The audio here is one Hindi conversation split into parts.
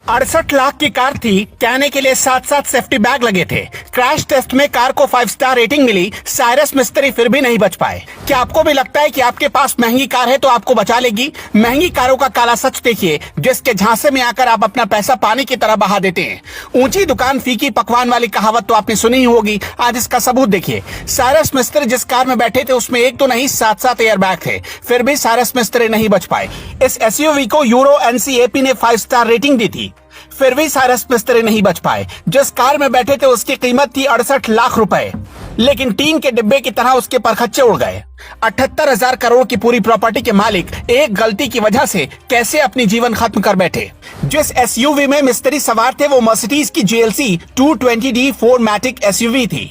68 लाख की कार थी, कहने के लिए 7-7 सेफ्टी बैग लगे थे। क्रैश टेस्ट में कार को 5 स्टार रेटिंग मिली, साइरस मिस्त्री फिर भी नहीं बच पाए। क्या आपको भी लगता है कि आपके पास महंगी कार है तो आपको बचा लेगी? महंगी कारों का काला सच देखिए, जिसके झांसे में आकर आप अपना पैसा पानी की तरह बहा देते हैं। ऊंची दुकान फीकी पकवान वाली कहावत तो आपने सुनी ही होगी, आज इसका सबूत देखिए। साइरस मिस्त्री जिस कार में बैठे थे उसमें एक तो नहीं 7-7 एयर बैग थे, फिर भी साइरस मिस्त्री नहीं बच पाए। इस एसयूवी को यूरो एनसीएपी ने 5 स्टार रेटिंग दी थी, फिर भी साइरस मिस्त्री नहीं बच पाए। जिस कार में बैठे थे उसकी कीमत थी 68 लाख रुपए, लेकिन टीन के डिब्बे की तरह उसके परखच्चे उड़ गए। 78,000 करोड़ की पूरी प्रॉपर्टी के मालिक एक गलती की वजह से कैसे अपनी जीवन खत्म कर बैठे। जिस एसयूवी में मिस्त्री सवार थे वो मर्सिडीज की जीएलसी 220D 4MATIC एसयूवी थी।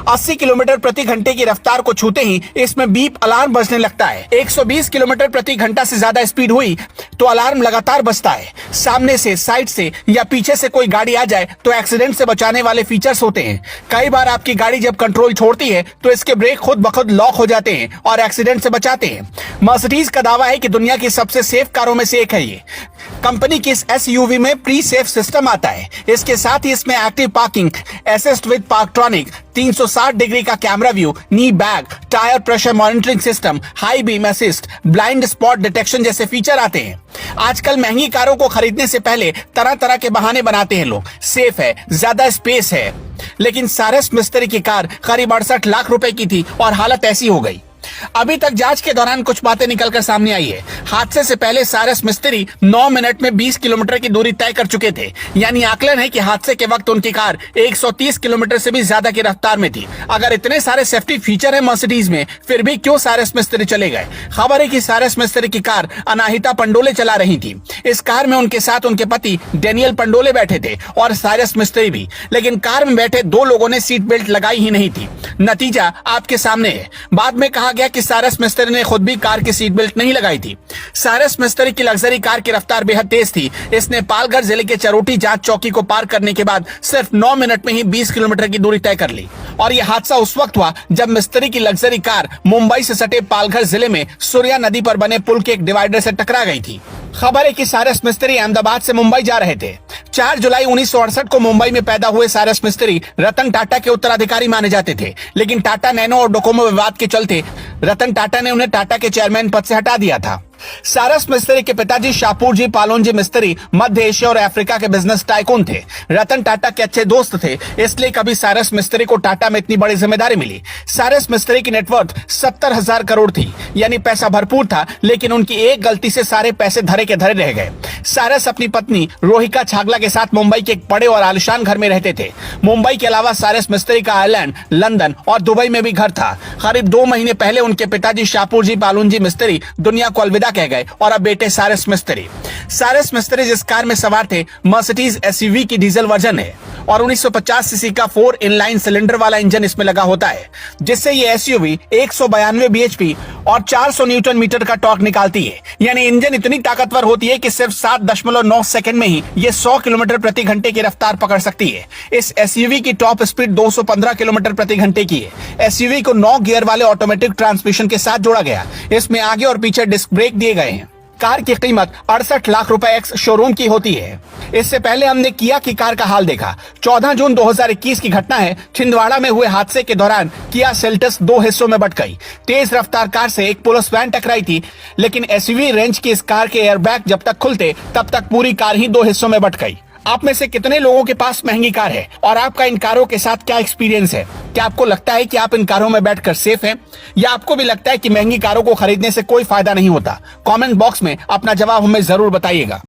80 किलोमीटर प्रति घंटे की रफ्तार को छूते ही इसमें बीप अलार्म बजने लगता है। 120 किलोमीटर प्रति घंटा से ज्यादा स्पीड हुई तो अलार्म लगातार बजता है। सामने से, साइड से या पीछे से कोई गाड़ी आ जाए तो एक्सीडेंट से बचाने वाले फीचर्स होते हैं। कई बार आपकी गाड़ी जब कंट्रोल छोड़ती है तो इसके ब्रेक खुद ब खुद लॉक हो जाते हैं और एक्सीडेंट से बचाते हैं। मर्सिडीज का दावा है कि दुनिया की सबसे सेफ कारों में से एक है ये। कंपनी की इस एसयूवी में प्री सेफ सिस्टम आता है। इसके साथ ही इसमें active parking, assist with parktronic, 360 degree का camera view, knee bag, tyre pressure monitoring system, high beam assist, blind spot detection जैसे फीचर आते हैं। आजकल महंगी कारों को खरीदने से पहले तरह तरह के बहाने बनाते हैं लोग। सेफ है, ज्यादा स्पेस है, लेकिन साइरस मिस्त्री की कार करीब 68 लाख रुपए की थी और हालत ऐसी हो गई। अभी तक जांच के दौरान कुछ बातें निकलकर सामने आई है। हादसे से पहले साइरस मिस्त्री 9 मिनट में 20 किलोमीटर की दूरी तय कर चुके थे, यानी आकलन है कि हादसे के वक्त उनकी कार 130 किलोमीटर से भी ज्यादा की रफ्तार में थी। अगर इतने सारे सेफ्टी फीचर है मर्सिडीज में, फिर भी क्यों साइरस मिस्त्री चले गए? खबर है कि साइरस मिस्त्री की कार अनाहिता पंडोले चला रही थी। इस कार में उनके साथ उनके पति डेनियल पंडोले बैठे थे और साइरस मिस्त्री भी, लेकिन कार में बैठे 2 लोगों ने सीट बेल्ट लगाई ही नहीं थी। नतीजा आपके सामने है। बाद में कहा गया कि साइरस मिस्त्री ने खुद भी कार की सीट बेल्ट नहीं लगाई थी। साइरस मिस्त्री की लग्जरी कार की रफ्तार बेहद तेज थी। इसने पालघर जिले के चरोटी जांच चौकी को पार करने के बाद सिर्फ 9 मिनट में ही 20 किलोमीटर की दूरी तय कर ली। और यह हादसा उस वक्त हुआ जब मिस्त्री की लग्जरी कार मुंबई से सटे पालघर जिले में सूर्या नदी पर बने पुल के एक डिवाइडर से टकरा गई थी। खबर है कि साइरस मिस्त्री अहमदाबाद से मुंबई जा रहे थे। 4 जुलाई 1968 को मुंबई में पैदा हुए साइरस मिस्त्री रतन टाटा के उत्तराधिकारी माने जाते थे, लेकिन टाटा नैनो और डोकोमो विवाद के चलते रतन टाटा ने उन्हें टाटा के चेयरमैन पद से हटा दिया था। साइरस मिस्त्री के पिताजी शाहपुर जी पालोनजी मिस्त्री मध्य एशिया और अफ्रीका के बिजनेस टाइकून थे। रतन टाटा के अच्छे दोस्त थे, इसलिए कभी साइरस मिस्त्री को टाटा में इतनी बड़ी जिम्मेदारी मिली। साइरस मिस्त्री की नेटवर्थ 70,000 करोड़ थी, यानी पैसा भरपूर था, लेकिन उनकी एक गलती से सारे पैसे धरे के धरे रह गए। साइरस अपनी पत्नी रोहिका छागला के साथ मुंबई के एक बड़े और आलिशान घर में रहते थे। मुंबई के अलावा साइरस मिस्त्री का आयरलैंड, लंदन और दुबई में भी घर था। करीब 2 महीने पहले उनके पिताजी शाहपुर जी पालोनजी मिस्त्री दुनिया को अलविदा कह गए और अब बेटे साइरस मिस्त्री। साइरस मिस्त्री जिस कार में सवार थे मर्सिडीज एसयूवी की डीजल वर्जन है और 1950 सीसी का 4 इनलाइन सिलेंडर वाला इंजन इसमें लगा होता है, जिससे ये एसयूवी 192 बीएचपी और 400 न्यूटन मीटर का टॉर्क निकालती है। यानी इंजन इतनी ताकतवर होती है कि सिर्फ 7.9 सेकंड में ही ये 100 किलोमीटर प्रति घंटे की रफ्तार पकड़ सकती है। इस एसयूवी की टॉप स्पीड 215 किलोमीटर प्रति घंटे की है। एसयूवी को 9 गियर वाले ऑटोमेटिक ट्रांसमिशन के साथ जोड़ा गया। इसमें आगे और पीछे डिस्क ब्रेक दिए गए हैं। कार की कीमत 68 लाख रुपए एक्स शोरूम की होती है। इससे पहले हमने किया की कार का हाल देखा। 14 जून 2021 की घटना है। छिंदवाड़ा में हुए हादसे के दौरान किया सेल्टस 2 हिस्सों में बट गई। तेज रफ्तार कार से एक पुलिस वैन टकराई थी, लेकिन एसयूवी रेंज की इस कार के एयरबैग जब तक खुलते तब तक पूरी कार ही 2 हिस्सों में बट गई। आप में से कितने लोगों के पास महंगी कार है और आपका इन कारों के साथ क्या एक्सपीरियंस है? क्या आपको लगता है कि आप इन कारों में बैठकर सेफ हैं, या आपको भी लगता है कि महंगी कारों को खरीदने से कोई फायदा नहीं होता? कमेंट बॉक्स में अपना जवाब हमें जरूर बताइएगा।